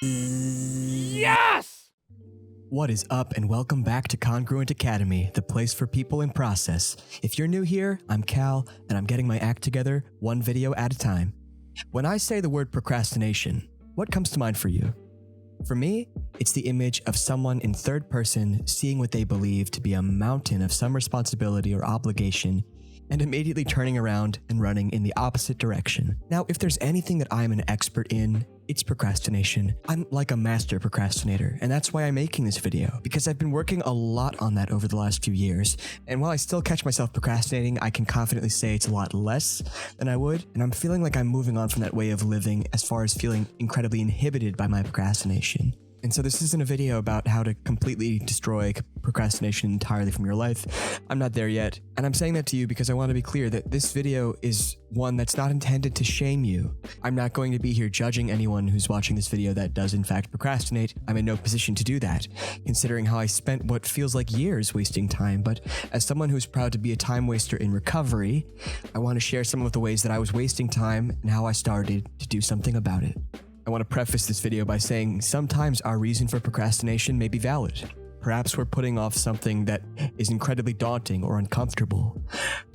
Yes! What is up, and welcome back to Congruent Academy, the place for people in process. If you're new here, I'm Cal, and I'm getting my act together one video at a time. When I say the word procrastination, what comes to mind for you? For me, it's the image of someone in third person seeing what they believe to be a mountain of some responsibility or obligation and immediately turning around and running in the opposite direction. Now, if there's anything that I'm an expert in, it's procrastination. I'm like a master procrastinator, and that's why I'm making this video, because I've been working a lot on that over the last few years. And while I still catch myself procrastinating, I can confidently say it's a lot less than I would, and I'm feeling like I'm moving on from that way of living as far as feeling incredibly inhibited by my procrastination. And so this isn't a video about how to completely destroy procrastination entirely from your life. I'm not there yet. And I'm saying that to you because I want to be clear that this video is one that's not intended to shame you. I'm not going to be here judging anyone who's watching this video that does in fact procrastinate. I'm in no position to do that, considering how I spent what feels like years wasting time. But as someone who's proud to be a time waster in recovery, I want to share some of the ways that I was wasting time and how I started to do something about it. I want to preface this video by saying sometimes our reason for procrastination may be valid. Perhaps we're putting off something that is incredibly daunting or uncomfortable.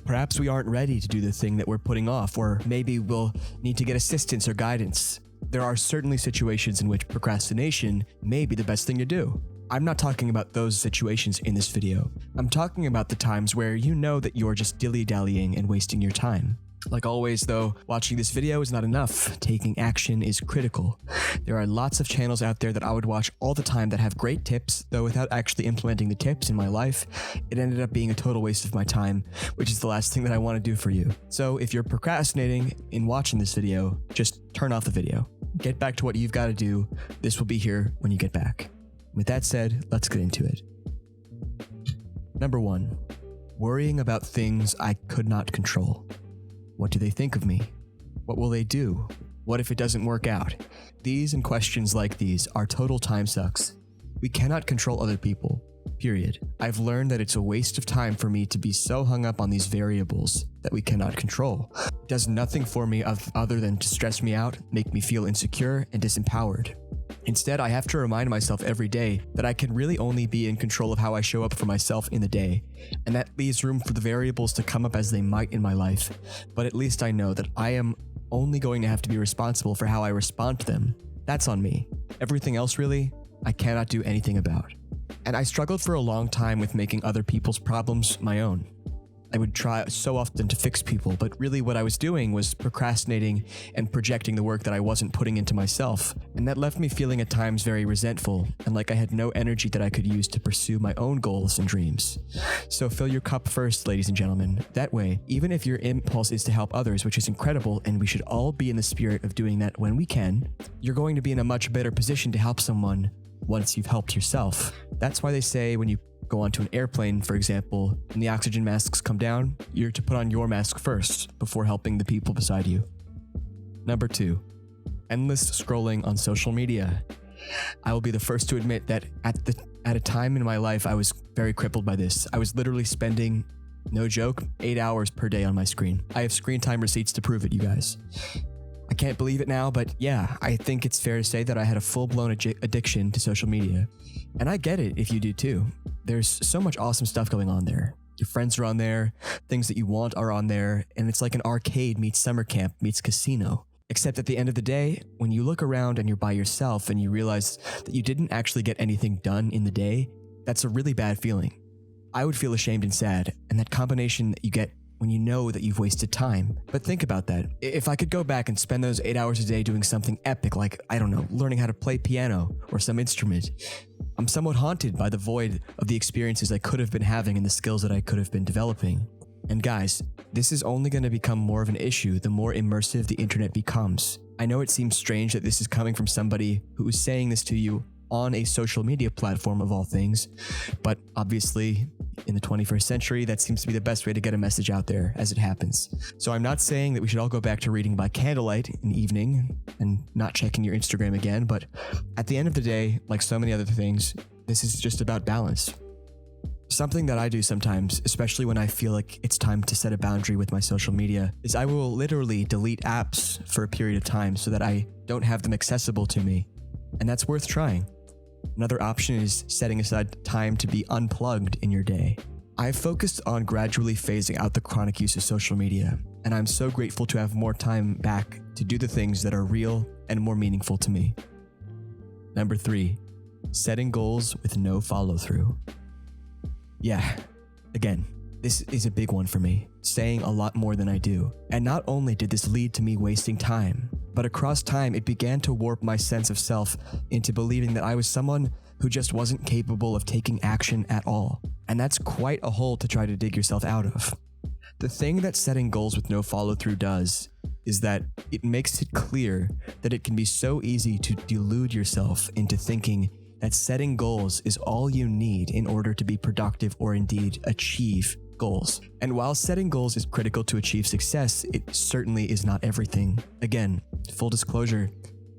Perhaps we aren't ready to do the thing that we're putting off, or maybe we'll need to get assistance or guidance. There are certainly situations in which procrastination may be the best thing to do. I'm not talking about those situations in this video. I'm talking about the times where you know that you're just dilly-dallying and wasting your time. Like always though, watching this video is not enough. Taking action is critical. There are lots of channels out there that I would watch all the time that have great tips, though without actually implementing the tips in my life, it ended up being a total waste of my time, which is the last thing that I want to do for you. So if you're procrastinating in watching this video, just turn off the video. Get back to what you've got to do. This will be here when you get back. With that said, let's get into it. Number 1. Worrying about things I could not control. What do they think of me? What will they do? What if it doesn't work out? These and questions like these are total time sucks. We cannot control other people, period. I've learned that it's a waste of time for me to be so hung up on these variables that we cannot control. It does nothing for me other than to stress me out, make me feel insecure and disempowered. Instead, I have to remind myself every day that I can really only be in control of how I show up for myself in the day, and that leaves room for the variables to come up as they might in my life, but at least I know that I am only going to have to be responsible for how I respond to them. That's on me. Everything else really, I cannot do anything about. And I struggled for a long time with making other people's problems my own. I would try so often to fix people, but really what I was doing was procrastinating and projecting the work that I wasn't putting into myself. And that left me feeling at times very resentful and like I had no energy that I could use to pursue my own goals and dreams. So fill your cup first, ladies and gentlemen. That way, even if your impulse is to help others, which is incredible, and we should all be in the spirit of doing that when we can, you're going to be in a much better position to help someone once you've helped yourself. That's why they say when you go onto an airplane, for example, and the oxygen masks come down, you're to put on your mask first before helping the people beside you. Number 2, endless scrolling on social media. I will be the first to admit that at a time in my life, I was very crippled by this. I was literally spending, no joke, 8 hours per day on my screen. I have screen time receipts to prove it, you guys. I can't believe it now, but yeah, I think it's fair to say that I had a full-blown addiction to social media. And I get it if you do too. There's so much awesome stuff going on there. Your friends are on there, things that you want are on there, and it's like an arcade meets summer camp meets casino. Except at the end of the day, when you look around and you're by yourself and you realize that you didn't actually get anything done in the day, that's a really bad feeling. I would feel ashamed and sad, and that combination that you get when you know that you've wasted time. But think about that. If I could go back and spend those 8 hours a day doing something epic, like, I don't know, learning how to play piano or some instrument, I'm somewhat haunted by the void of the experiences I could have been having and the skills that I could have been developing. And guys, this is only going to become more of an issue the more immersive the internet becomes. I know it seems strange that this is coming from somebody who is saying this to you on a social media platform of all things, but obviously in the 21st century, that seems to be the best way to get a message out there as it happens. So I'm not saying that we should all go back to reading by candlelight in the evening and not checking your Instagram again, but at the end of the day, like so many other things, this is just about balance. Something that I do sometimes, especially when I feel like it's time to set a boundary with my social media, is I will literally delete apps for a period of time so that I don't have them accessible to me. and that's worth trying. Another option is setting aside time to be unplugged in your day. I've focused on gradually phasing out the chronic use of social media, and I'm so grateful to have more time back to do the things that are real and more meaningful to me. Number 3, setting goals with no follow-through. Yeah, again, this is a big one for me, saying a lot more than I do. And not only did this lead to me wasting time, but across time it began to warp my sense of self into believing that I was someone who just wasn't capable of taking action at all. And that's quite a hole to try to dig yourself out of. The thing that setting goals with no follow-through does is that it makes it clear that it can be so easy to delude yourself into thinking that setting goals is all you need in order to be productive or indeed achieve goals. And while setting goals is critical to achieve success, it certainly is not everything. Again, full disclosure,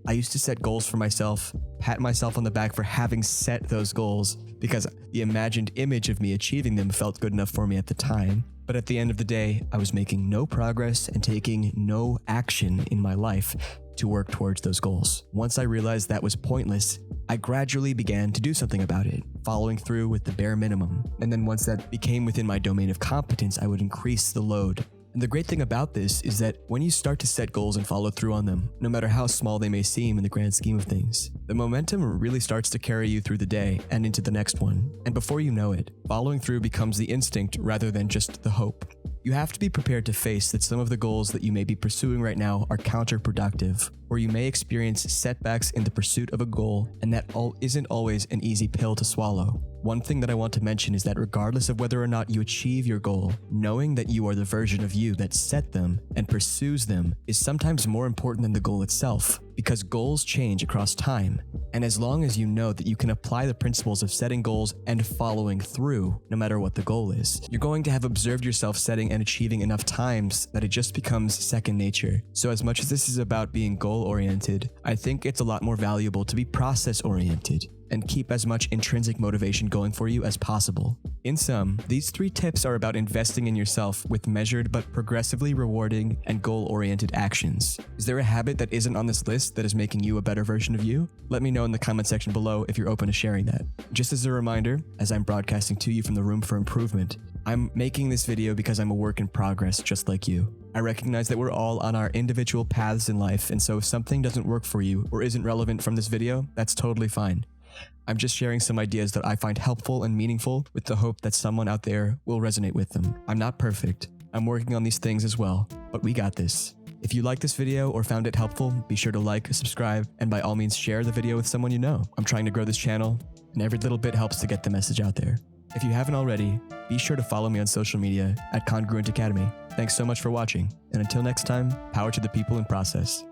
I used to set goals for myself, pat myself on the back for having set those goals because the imagined image of me achieving them felt good enough for me at the time. But at the end of the day, I was making no progress and taking no action in my life to work towards those goals. Once I realized that was pointless, I gradually began to do something about it, following through with the bare minimum. And then once that became within my domain of competence, I would increase the load. And the great thing about this is that when you start to set goals and follow through on them, no matter how small they may seem in the grand scheme of things, the momentum really starts to carry you through the day and into the next one. And before you know it, following through becomes the instinct rather than just the hope. You have to be prepared to face that some of the goals that you may be pursuing right now are counterproductive, or you may experience setbacks in the pursuit of a goal, and that isn't always an easy pill to swallow. One thing that I want to mention is that regardless of whether or not you achieve your goal, knowing that you are the version of you that set them and pursues them is sometimes more important than the goal itself, because goals change across time. And as long as you know that you can apply the principles of setting goals and following through, no matter what the goal is, you're going to have observed yourself setting and achieving enough times that it just becomes second nature. So as much as this is about being goal-oriented, I think it's a lot more valuable to be process-oriented and keep as much intrinsic motivation going for you as possible. In sum, these 3 tips are about investing in yourself with measured but progressively rewarding and goal-oriented actions. Is there a habit that isn't on this list that is making you a better version of you? Let me know in the comment section below if you're open to sharing that. Just as a reminder, as I'm broadcasting to you from the room for improvement, I'm making this video because I'm a work in progress just like you. I recognize that we're all on our individual paths in life, and so if something doesn't work for you or isn't relevant from this video, that's totally fine. I'm just sharing some ideas that I find helpful and meaningful with the hope that someone out there will resonate with them. I'm not perfect. I'm working on these things as well, but we got this. If you liked this video or found it helpful, be sure to like, subscribe, and by all means share the video with someone you know. I'm trying to grow this channel, and every little bit helps to get the message out there. If you haven't already, be sure to follow me on social media at Congruent Academy. Thanks so much for watching, and until next time, power to the people in process.